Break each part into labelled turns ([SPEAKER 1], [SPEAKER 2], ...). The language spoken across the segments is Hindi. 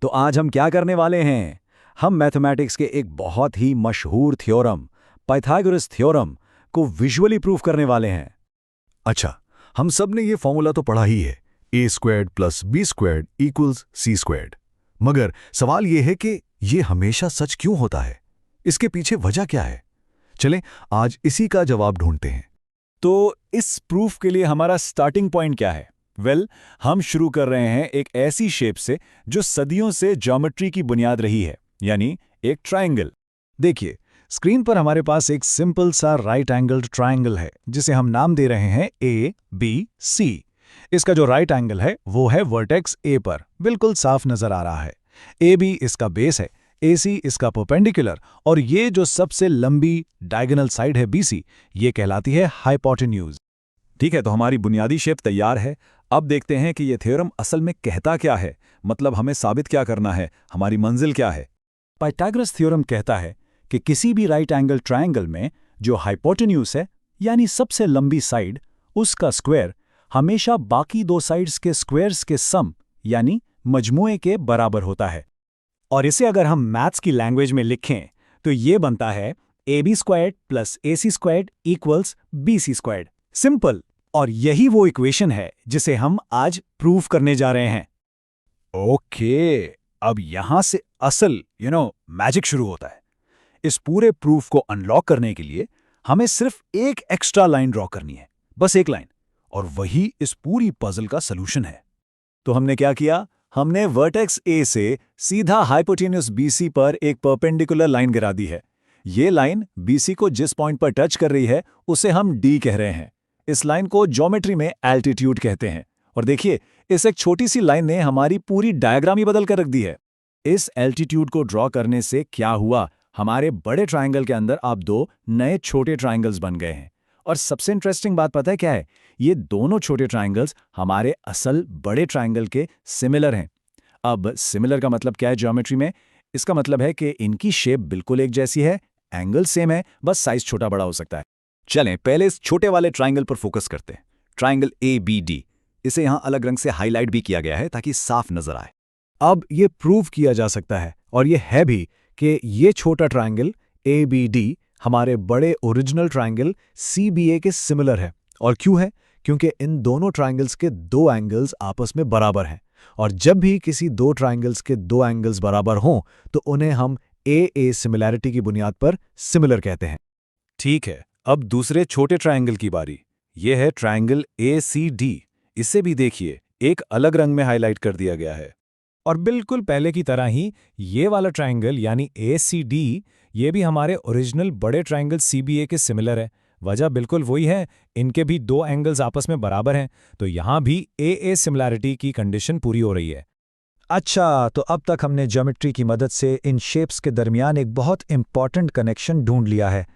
[SPEAKER 1] तो आज हम क्या करने वाले हैं? हम मैथमेटिक्स के एक बहुत ही मशहूर थ्योरम, पाइथागोरस थ्योरम को विजुअली प्रूव करने वाले हैं।
[SPEAKER 2] अच्छा, हम सब ने ये फॉर्मूला तो पढ़ा ही है, a² + b² = c²। मगर सवाल ये है कि ये हमेशा सच क्यों होता है? इसके पीछे वजह क्या है? चलें आज इसी का जवाब ढूंढते हैं।
[SPEAKER 1] तो इस प्रूफ के लिए हमारा स्टार्टिंग पॉइंट क्या है? हम शुरू कर रहे हैं एक ऐसी शेप से जो सदियों से ज्योमेट्री की बुनियाद रही है, यानी एक ट्रायंगल। देखिए, स्क्रीन पर हमारे पास एक सिंपल सा राइट एंगल्ड ट्रायंगल है जिसे हम नाम दे रहे हैं ABC। इसका जो राइट एंगल है वो है वर्टेक्स A पर, बिल्कुल साफ नजर आ रहा है। AB इसका बेस है, AC इसका परपेंडिकुलर, और ये जो सबसे लंबी डायगोनल साइड है BC, ये कहलाती है हाइपोटेन्यूज। ठीक है, तो हमारी बुनियादी शेप तैयार है। अब देखते हैं कि ये थ्योरम असल में कहता क्या है, मतलब हमें साबित क्या करना है, हमारी मंजिल क्या है। पाइथागोरस थ्योरम कहता है कि किसी भी राइट एंगल ट्रायंगल में जो हाइपोटेन्यूज है, यानी सबसे लंबी साइड, उसका स्क्वायर हमेशा बाकी दो साइड्स के स्क्वायर्स के सम यानी मजमूए के बराबर होता है। और इसे अगर हम मैथ्स की लैंग्वेज में लिखें तो ये बनता है AB² + AC² = BC²। सिंपल। और यही वो इक्वेशन है जिसे हम आज प्रूव करने जा रहे हैं। ओके, अब यहां से असल मैजिक शुरू होता है। इस पूरे प्रूफ को अनलॉक करने के लिए हमें सिर्फ एक एक्स्ट्रा लाइन ड्रॉ करनी है, बस एक लाइन, और वही इस पूरी पजल का सलूशन है। तो हमने क्या किया? हमने वर्टेक्स A से सीधा हाइपोटेन्यूज BC पर एक परपेंडिकुलर लाइन गिरा दी है। ये लाइन BC को जिस पॉइंट पर टच कर रही है उसे हम D कह रहे हैं। इस लाइन को ज्योमेट्री में एल्टीट्यूड कहते हैं। और देखिए, इस एक छोटी सी लाइन ने हमारी पूरी डायग्राम ही बदल कर रख दी है। इस एल्टीट्यूड को ड्रॉ करने से क्या हुआ? हमारे बड़े ट्रायंगल के अंदर अब दो नए छोटे ट्रायंगल्स बन गए हैं। और सबसे इंटरेस्टिंग बात पता है क्या है? ये दोनों छोटे ट्रायंगल्स हमारे असल बड़े ट्रायंगल के सिमिलर हैं। अब सिमिलर का मतलब क्या है ज्योमेट्री में? इसका मतलब है कि इनकी शेप बिल्कुल एक जैसी है, एंगल सेम है, बस साइज छोटा बड़ा हो सकता है। चलें पहले इस छोटे वाले ट्रायंगल पर फोकस करते हैं, ट्रायंगल ABD। इसे यहां अलग रंग से हाईलाइट भी किया गया है ताकि साफ नजर आए। अब ये प्रूव किया जा सकता है, और ये है भी, कि ये छोटा ट्रायंगल ABD हमारे बड़े ओरिजिनल ट्रायंगल CBA के सिमिलर है। और क्यों है? क्योंकि इन दोनों ट्रायंगल्स के दो एंगल्स आपस में बराबर हैं, और जब भी किसी दो ट्रायंगल्स के दो एंगल्स बराबर हों तो उन्हें हम AA सिमिलैरिटी की बुनियाद पर सिमिलर कहते हैं। ठीक है, अब दूसरे छोटे ट्रायंगल की बारी। यह है ट्रायंगल ACD। इसे भी देखिए, एक अलग रंग में हाईलाइट कर दिया गया है। और बिल्कुल पहले की तरह ही ये वाला ट्रायंगल यानी ACD, ये भी हमारे ओरिजिनल बड़े ट्रायंगल CBA के सिमिलर है। वजह बिल्कुल वही है, इनके भी दो एंगल्स आपस में बराबर हैं, तो यहां भी AA सिमिलैरिटी की कंडीशन पूरी हो रही है। अच्छा, तो अब तक हमने ज्योमेट्री की मदद से इन शेप्स के दरमियान एक बहुत इंपॉर्टेंट कनेक्शन ढूंढ लिया है।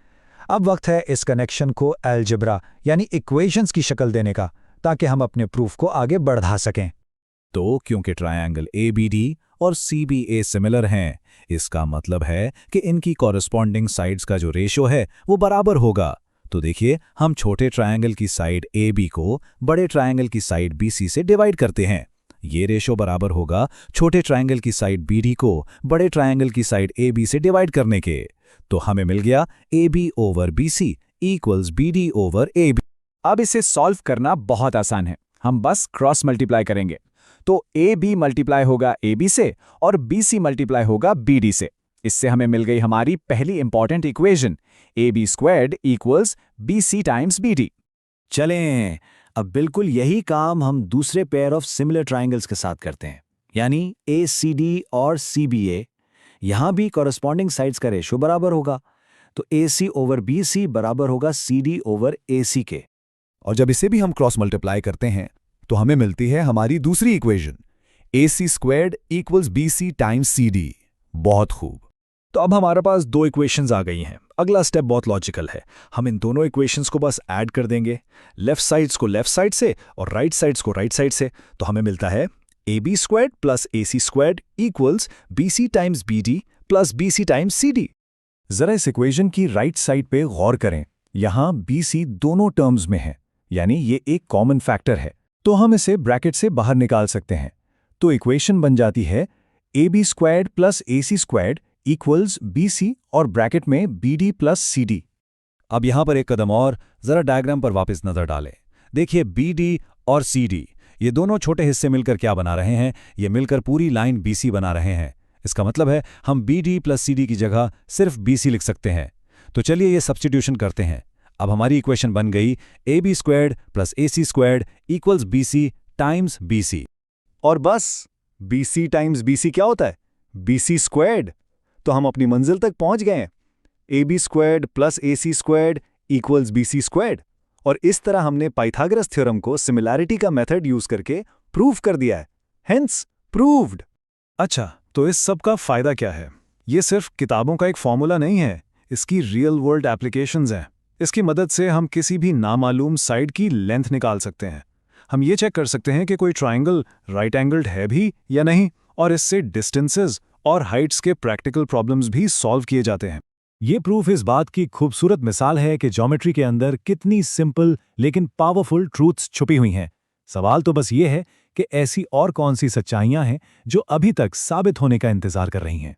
[SPEAKER 1] अब वक्त है इस कनेक्शन को अलजेब्रा यानी इक्वेशंस की शक्ल देने का, ताकि हम अपने प्रूफ को आगे बढ़ा सकें। तो क्योंकि ट्रायंगल ABD और CBA सिमिलर हैं, इसका मतलब है कि इनकी कॉरस्पॉन्डिंग साइड्स का जो रेशो है वो बराबर होगा। तो देखिए, हम छोटे ट्रायंगल की साइड AB को बड़े ट्रायंगल की साइड BC से डिवाइड करते हैं। ये रेशो बराबर होगा छोटे ट्रायंगल की साइड BD को बड़े ट्रायंगल की साइड AB से डिवाइड करने के। तो हमें मिल गया AB/BC = BD/AB। अब इसे सॉल्व करना बहुत आसान है, हम बस क्रॉस मल्टीप्लाई करेंगे। तो AB मल्टीप्लाई होगा AB से और BC मल्टीप्लाई होगा BD से। इससे हमें मिल गई हमारी पहली important equation, AB² = BC × BD। चलें, अब बिल्कुल यही काम हम दूसरे पेयर ऑफ सिमिलर ट्रायंगल्स के साथ करते हैं, यानी ACD और CBA। यहां भी कॉरस्पॉन्डिंग साइड्स का रेशो बराबर होगा, तो AC/BC बराबर होगा CD/AC के।
[SPEAKER 2] और जब इसे भी हम क्रॉस मल्टीप्लाई करते हैं तो हमें मिलती है हमारी दूसरी इक्वेशन, AC² = BC × CD। बहुत खूब।
[SPEAKER 1] तो अब हमारे पास दो इक्वेशंस आ गई हैं। अगला स्टेप बहुत लॉजिकल है, हम इन दोनों इक्वेशंस को बस ऐड कर देंगे, लेफ्ट साइड्स को लेफ्ट साइड से और राइट साइड्स को राइट साइड से। तो हमें मिलता है AB² + AC² = BC × BD + BC × CD। जरा इस इक्वेशन की राइट साइड पे गौर करें, यहां BC दोनों टर्म्स में है, यानी ये एक कॉमन फैक्टर है, तो हम इसे ब्रैकेट से बाहर निकाल सकते हैं। तो इक्वेशन बन जाती है AB² plus AC² equals BC और ब्रैकेट में BD प्लस CD। अब यहां पर एक कदम और, जरा डायग्राम पर वापस नजर डालें। देखिए BD और CD, ये दोनों छोटे हिस्से मिलकर क्या बना रहे हैं? ये मिलकर पूरी लाइन BC बना रहे हैं। इसका मतलब है हम BD प्लस CD की जगह सिर्फ BC लिख सकते हैं। तो चलिए ये सब्स्टिट्यूशन करते हैं। अब हमारी इक्वेशन बन गई AB² plus AC² equals BC times BC।
[SPEAKER 2] और बस BC टाइम्स BC क्या होता है? BC²। तो हम अपनी मंजिल तक पहुंच गए हैं। AB² plus AC² equals BC²। और इस तरह हमने पाइथागोरस थ्योरम को सिमिलैरिटी का मेथड यूज करके प्रूव कर दिया है। Hence proved.
[SPEAKER 1] अच्छा, तो इस सब का फायदा क्या है? ये सिर्फ किताबों का एक फॉर्मूला नहीं है, इसकी रियल वर्ल्ड एप्लीकेशंस हैं। इसकी मदद से हम किसी भी नामालूम साइड की लेंथ निकाल सकते हैं। हम ये चेक कर सकते हैं कि कोई ट्रायंगल राइट एंगल्ड है भी या नहीं, और इससे डिस्टेंसेस और हाइट्स के प्रैक्टिकल प्रॉब्लम्स भी सॉल्व किए जाते हैं। ये प्रूफ इस बात की खूबसूरत मिसाल है कि ज्योमेट्री के अंदर कितनी सिंपल लेकिन पावरफुल ट्रूथ्स छुपी हुई हैं। सवाल तो बस ये है कि ऐसी और कौन सी सच्चाइयां हैं जो अभी तक साबित होने का इंतजार कर रही हैं।